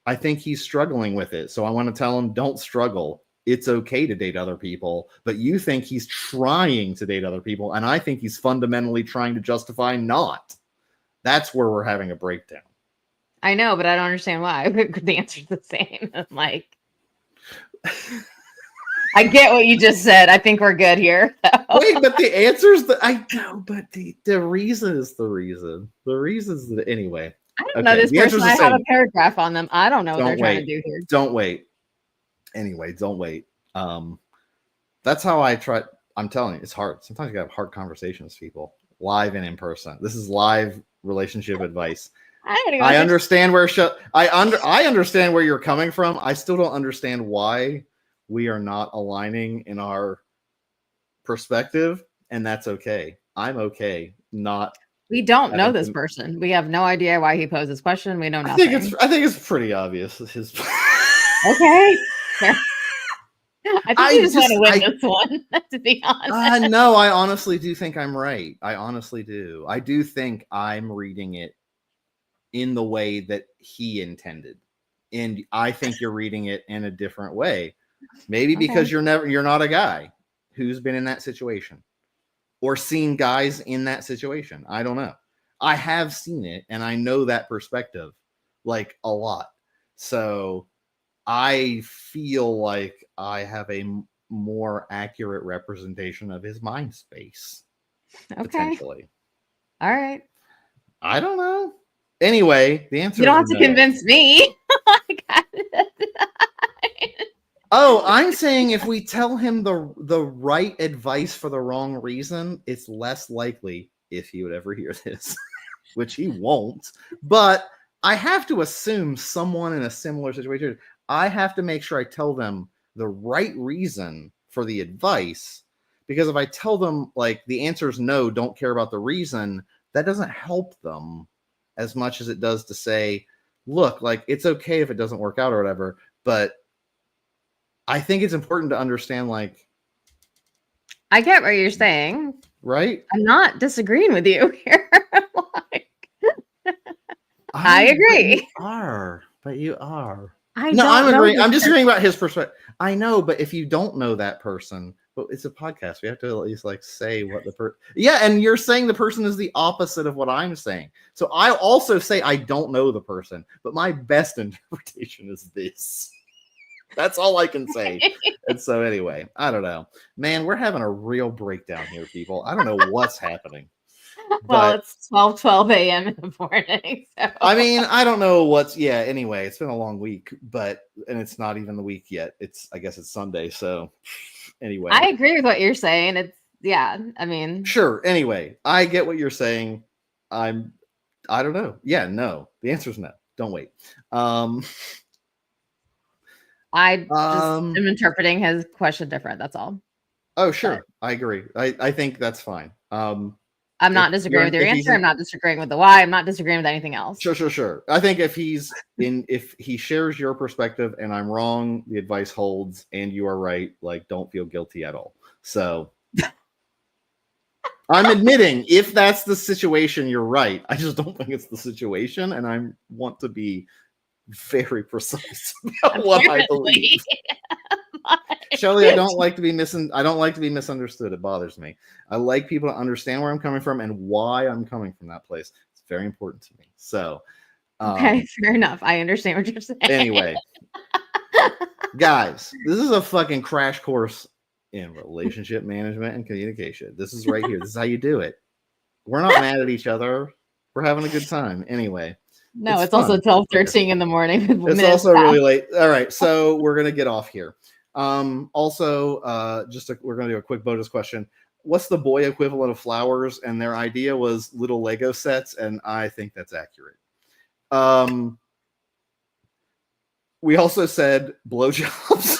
I think he's struggling with it. So I want to tell him, don't struggle. It's okay to date other people, but you think he's trying to date other people. And I think he's fundamentally trying to justify not. That's where we're having a breakdown. I know, but I don't understand why. The answer's the same. I'm like, I get what you just said. I think we're good here. Wait, but the answer's I know, but the reason is the reason. The reason's the anyway. I don't know this person. I have a paragraph on them. I don't know what they're trying to do here. Don't wait. Anyway, don't wait. That's how I try. I'm telling you, it's hard. Sometimes you gotta have hard conversations with people, live and in person. This is live relationship advice. I understand where I understand where you're coming from. I still don't understand why we are not aligning in our perspective, and that's okay. I'm okay. Not. We don't know this person. We have no idea why he posed this question. We know nothing. I think it's pretty obvious. His. Okay. I think you just want to win this one, to be honest. No, I honestly do think I'm right. I honestly do. I do think I'm reading it in the way that he intended. And I think you're reading it in a different way. Maybe because you're not a guy who's been in that situation or seen guys in that situation. I don't know. I have seen it and I know that perspective like a lot. So I feel like I have a more accurate representation of his mind space. Okay. Potentially. All right. I don't know. Anyway, the answer. You don't have to convince me. Oh, I'm saying if we tell him the right advice for the wrong reason, it's less likely, if he would ever hear this, which he won't. But I have to assume someone in a similar situation. I have to make sure I tell them the right reason for the advice, because if I tell them like the answer is no, don't care about the reason, that doesn't help them as much as it does to say, look, like it's okay if it doesn't work out or whatever. But I think it's important to understand, like, I get what you're saying. Right? I'm not disagreeing with you here. I agree. But you are. I'm agreeing. I'm disagreeing about his perspective. I know, but if you don't know that person, but it's a podcast, we have to at least like say what the person. Yeah, and you're saying the person is the opposite of what I'm saying. So I also say I don't know the person, but my best interpretation is this. That's all I can say. And so anyway, I don't know. Man, we're having a real breakdown here, people. I don't know what's happening. Well, it's 12 a.m. in the morning. So. I mean, I don't know anyway, it's been a long week, and it's not even the week yet. I guess it's Sunday. So anyway. I agree with what you're saying. I mean. Sure. Anyway, I get what you're saying. I don't know. Yeah, no. The answer is no. Don't wait. I just am interpreting his question different. That's all. Oh, sure. But I agree. I think that's fine. I'm not disagreeing with your answer. I'm not disagreeing with the why. I'm not disagreeing with anything else. Sure. I think if he shares your perspective and I'm wrong, the advice holds and you are right, like don't feel guilty at all. So I'm admitting if that's the situation, you're right. I just don't think it's the situation. And I want to be very precise about what I believe. Shelly, I don't like to be misunderstood. It bothers me. I like people to understand where I'm coming from and why I'm coming from that place. It's very important to me. So, okay, fair enough. I understand what you're saying. Anyway, guys, this is a fucking crash course in relationship management and communication. This is right here. This is how you do it. We're not mad at each other. We're having a good time. Anyway. No, it's also 12:13 in the morning. It's also really late. All right, so we're gonna get off here. Also, we're gonna do a quick bonus question. What's the boy equivalent of flowers? And their idea was little Lego sets, and I think that's accurate. We also said blowjobs.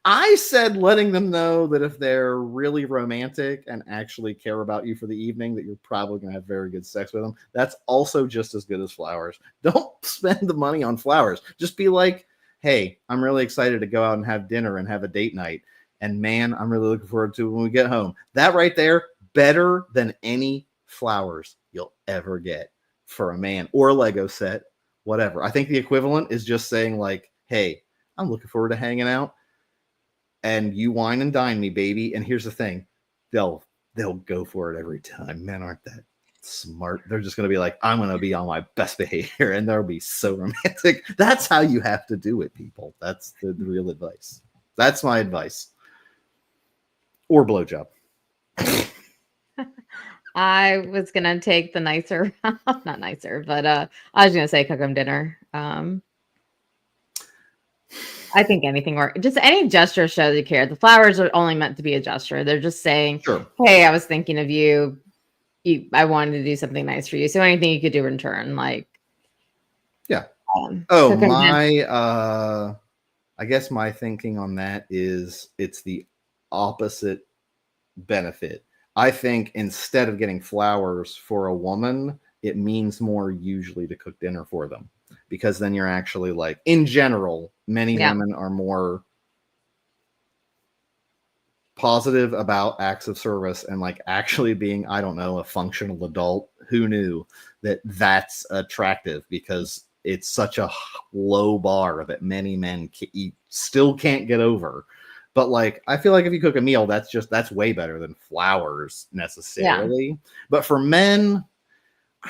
I said letting them know that if they're really romantic and actually care about you for the evening, that you're probably going to have very good sex with them. That's also just as good as flowers. Don't spend the money on flowers. Just be like, hey, I'm really excited to go out and have dinner and have a date night. And man, I'm really looking forward to it when we get home. That right there, better than any flowers you'll ever get for a man or a Lego set, whatever. I think the equivalent is just saying like, hey, I'm looking forward to hanging out. And you wine and dine me, baby. And here's the thing. They'll go for it every time. Men aren't that smart. They're just going to be like, I'm going to be on my best behavior. And they'll be so romantic. That's how you have to do it, people. That's the real advice. That's my advice. Or blowjob. I was going to take the nicer, not nicer, but I was going to say cook them dinner. I think anything or just any gesture shows you care. The flowers are only meant to be a gesture. They're just saying, sure. Hey, I was thinking of you. I wanted to do something nice for you. So anything you could do in return, like. Yeah. I guess my thinking on that is it's the opposite benefit. I think instead of getting flowers for a woman, it means more usually to cook dinner for them. Because then you're actually like, in general, many women are more positive about acts of service and like actually being, I don't know, a functional adult. Who knew that that's attractive? Because it's such a low bar that many men still can't get over. But like, I feel like if you cook a meal, that's way better than flowers necessarily. Yeah. But for men,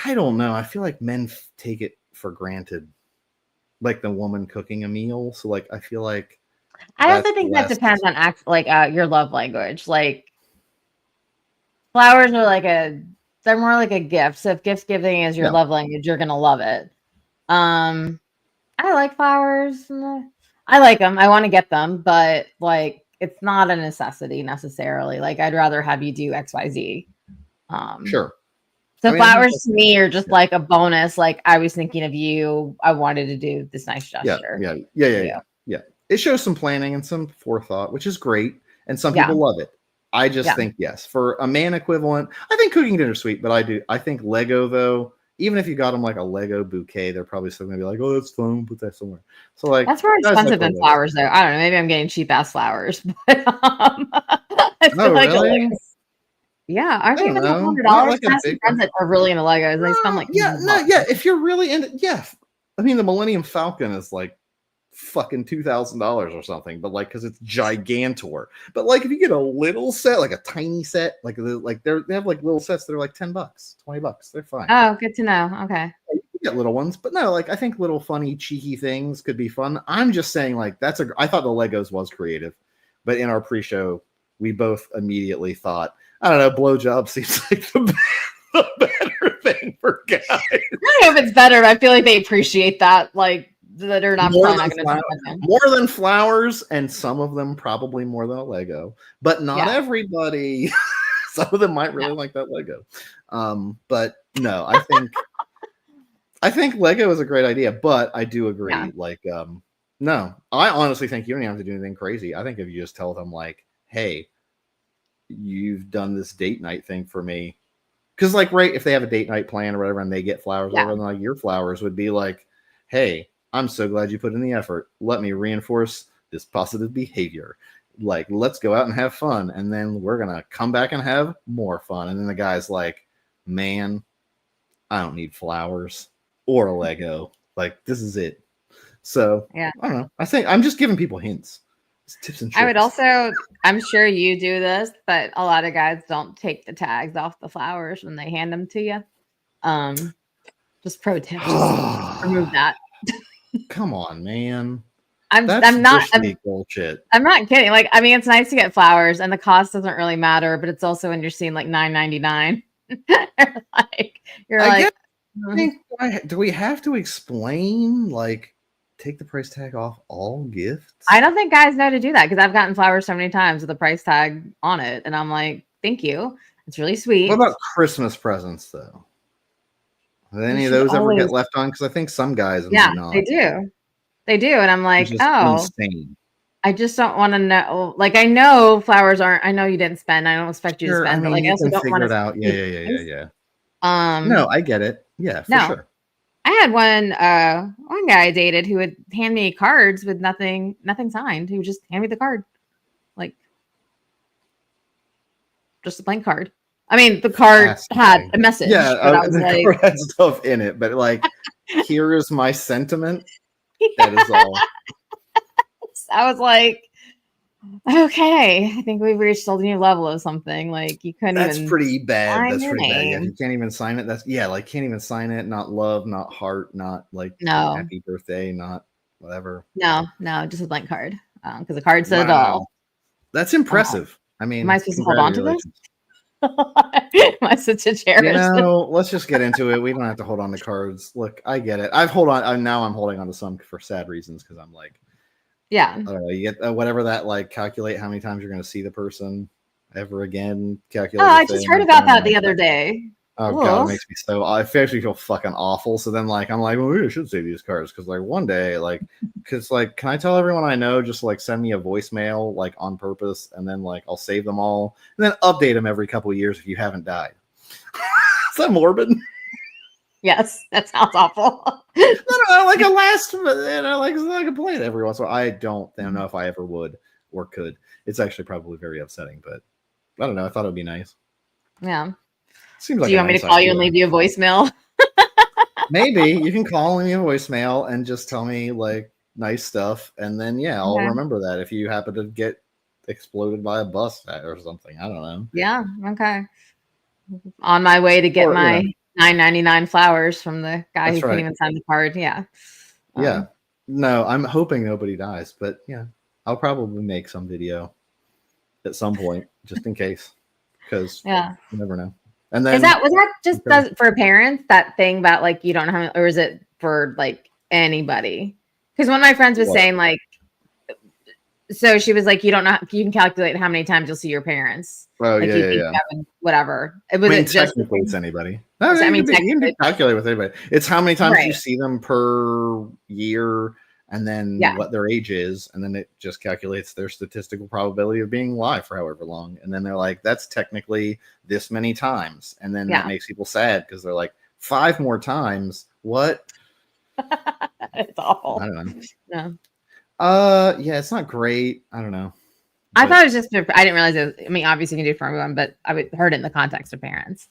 I don't know. I feel like men take it for granted, like the woman cooking a meal. So like, I feel like I also think that depends on your love language. Like flowers are they're more like a gift. So if gift giving is your love language, you're gonna love it. I like flowers. I like them. I want to get them, but like it's not a necessity necessarily. Like I'd rather have you do XYZ. Sure. So flowers to me are just like a bonus. Like I was thinking of you. I wanted to do this nice gesture. Yeah. It shows some planning and some forethought, which is great. And some people love it. I just think, yes, for a man equivalent, I think cooking dinner is sweet, but I think Lego though, even if you got them like a Lego bouquet, they're probably still gonna be like, oh, that's fun, put that somewhere. So like that's more expensive than flowers though. I don't know. Maybe I'm getting cheap ass flowers, but I feel like really? Yeah, aren't they even $100? Like I have some friends that are really into Legos. They spend like if you're really into I mean the Millennium Falcon is like fucking $2,000 or something, but like because it's gigantor. But like if you get a little set, like a tiny set, like they have like little sets that are like $10, $20, they're fine. Oh, good to know. Okay. You get little ones, but no, like I think little funny cheeky things could be fun. I'm just saying like I thought the Legos was creative, but in our pre-show we both immediately thought, I don't know, blowjob seems like the better thing for guys. I don't know if it's better, but I feel like they appreciate that. Like that are not more than flowers, and some of them probably more than a Lego, but not everybody. Some of them might really like that Lego. But no, I think Lego is a great idea, but I do agree. Yeah. Like, no, I honestly think you don't have to do anything crazy. I think if you just tell them like, hey, you've done this date night thing for me. Because like, right, if they have a date night plan or whatever and they get flowers over, and like your flowers would be like, hey, I'm so glad you put in the effort. Let me reinforce this positive behavior. Like, let's go out and have fun. And then we're going to come back and have more fun. And then the guy's like, man, I don't need flowers or a Lego. Like, this is it. So yeah, I don't know. I think I'm just giving people hints. It's tips and tricks. I would also, I'm sure you do this, but a lot of guys don't take the tags off the flowers when they hand them to you. Just pro tip, just remove that. Come on, man. I'm bullshit. I'm not kidding. Like, I mean, it's nice to get flowers, and the cost doesn't really matter, but it's also when you're seeing like $9.99. you're I like, think, do we have to explain like take the price tag off all gifts? I don't think guys know to do that because I've gotten flowers so many times with a price tag on it, and I'm like, thank you. It's really sweet. What about Christmas presents though? Do any of those ever get left on? Because I think some guys yeah, might not. they do. They do. And I'm like, oh, insane. I just don't want to know. Like, I know flowers aren't, I know you didn't spend. I don't expect you to spend, but like, I also don't want to out. Yeah. No, I get it. Yeah, for sure. I had one guy I dated who would hand me cards with nothing signed. He would just hand me the card. Like, just a blank card. I mean, the card had a message. Yeah, the card had stuff in it, but like, here is my sentiment. That is all. I was like, okay, I think we've reached a new level of something. Like, you couldn't That's even pretty bad. That's pretty bad. Yeah, you can't even sign it. That's can't even sign it. Not love, not heart, not like happy birthday, not whatever. No, just a blank card. Because the card said it all. That's impressive. I mean, am I supposed to hold on to this? Am I such a cherish? Let's just get into it. We don't have to hold on to cards. Look, I get it. I'm holding on to some for sad reasons because I'm like, yeah, I don't know. You get whatever that like calculate how many times you're going to see the person ever again. Calculate. Oh, I just heard about that the other day. Oh god, it makes me so. I actually feel fucking awful. So then, like, I'm like, well, we should save these cards because, like, one day, like, because, like, can I tell everyone I know just like send me a voicemail like on purpose, and then like I'll save them all, and then update them every couple of years if you haven't died. Is that morbid? Yes, that sounds awful. No, like a last, like a play it every once in a while. I don't know if I ever would or could. It's actually probably very upsetting, but I don't know. I thought it would be nice. Yeah. Seems like. Do you want me to call you and leave you a voicemail? Maybe you can call me a voicemail and just tell me like nice stuff, and then I'll remember that if you happen to get exploded by a bus or something. I don't know. Yeah. Okay. On my way to get my $9.99 flowers from the guy who couldn't even sign the card. Yeah. Yeah. No, I'm hoping nobody dies, but I'll probably make some video at some point just in case, because you never know. And then was that just for parents, that thing about like you don't have, or is it for like anybody? Because one of my friends was saying like, so she was like, you don't know, you can calculate how many times you'll see your parents. Oh like, yeah. Whatever. It was technically it's anybody. No, you can calculate with anybody. It's how many times you see them per year, and then what their age is, and then it just calculates their statistical probability of being alive for however long. And then they're like, that's technically this many times. And then that makes people sad because they're like, 5 more times. What? It's awful. I don't know. No. Yeah, it's not great. I don't know. I thought it was just, I didn't realize it. I mean, obviously you can do it for everyone, but I heard it in the context of parents.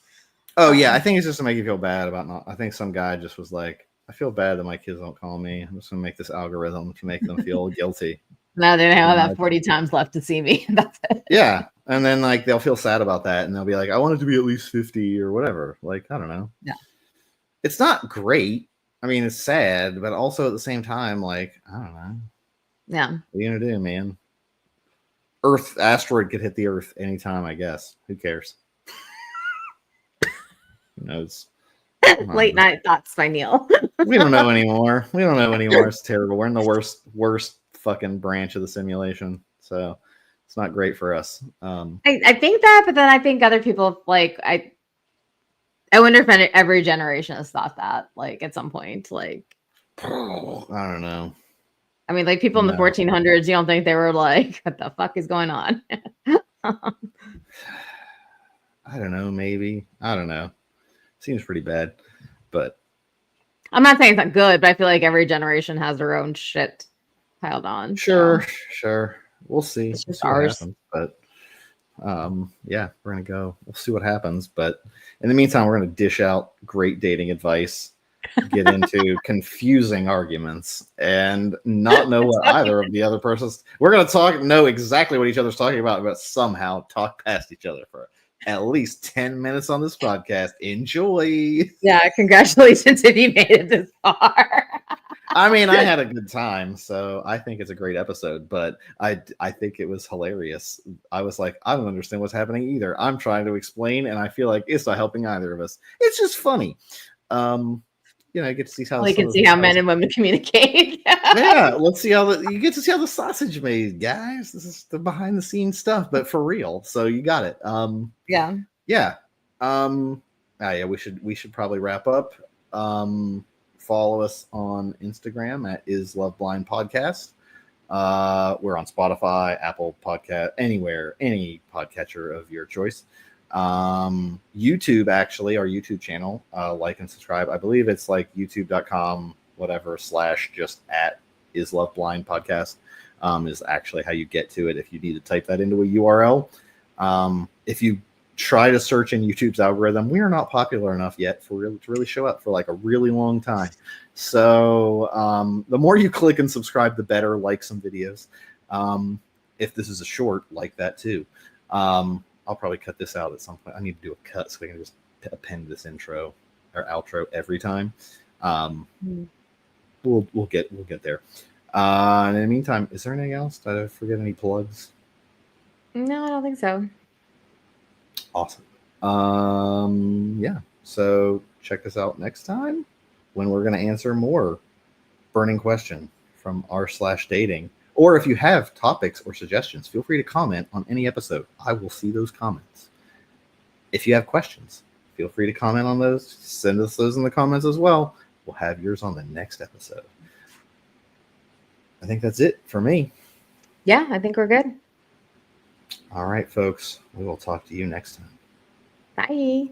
Oh yeah, I think it's just to make you feel bad about not. I think some guy just was like, I feel bad that my kids don't call me. I'm just gonna make this algorithm to make them feel guilty. No, they have about 40 times left to see me. That's it. Yeah, and then like they'll feel sad about that, and they'll be like, I want it to be at least 50 or whatever. Like I don't know. Yeah, it's not great. I mean, it's sad, but also at the same time, like I don't know. Yeah, what are you gonna do, man? Asteroid could hit the Earth anytime, I guess. Who cares? Who knows? Late night thoughts by Neil. We don't know anymore. It's terrible. We're in the worst fucking branch of the simulation, so it's not great for us. I think that, but then I think other people like I wonder if every generation has thought that like at some point. Like I don't know. I mean, like people in the 1400s, you don't think they were like, what the fuck is going on? I don't know. Maybe. I don't know. Seems pretty bad, but I'm not saying it's not good, but I feel like every generation has their own shit piled on. Sure. We'll see. It's just ours. Happens, but we're gonna go. We'll see what happens. But in the meantime, we're gonna dish out great dating advice. get into confusing arguments and not know what either of the other person's. We're going to know exactly what each other's talking about, but somehow talk past each other for at least 10 minutes on this podcast. Enjoy. Yeah, congratulations if you made it this far. I mean, I had a good time, so I think it's a great episode, but I think it was hilarious. I was like, I don't understand what's happening either. I'm trying to explain, and I feel like it's not helping either of us. It's just funny. You get to see how men and women communicate. Yeah, let's see how you get to see how the sausage made, guys. This is the behind the scenes stuff, but for real. So you got it. Yeah. We should probably wrap up. Follow us on Instagram at Is Love Blind Podcast. We're on Spotify, Apple Podcast, anywhere, any podcatcher of your choice. YouTube, actually, our YouTube channel, like and subscribe. I believe it's like youtube.com / just at Is Love Blind Podcast is actually how you get to it if you need to type that into a URL. If you try to search in YouTube's algorithm, we are not popular enough yet to really show up for like a really long time. So the more you click and subscribe, the better. Like some videos. If this is a short, like that too. I'll probably cut this out at some point. I need to do a cut so we can just append this intro or outro every time. We'll get there. In the meantime, is there anything else? Did I forget any plugs? No, I don't think so. Awesome. So check us out next time when we're going to answer more burning question from r/dating. Or if you have topics or suggestions, feel free to comment on any episode. I will see those comments. If you have questions, feel free to comment on those. Send us those in the comments as well. We'll have yours on the next episode. I think that's it for me. Yeah, I think we're good. All right, folks. We will talk to you next time. Bye.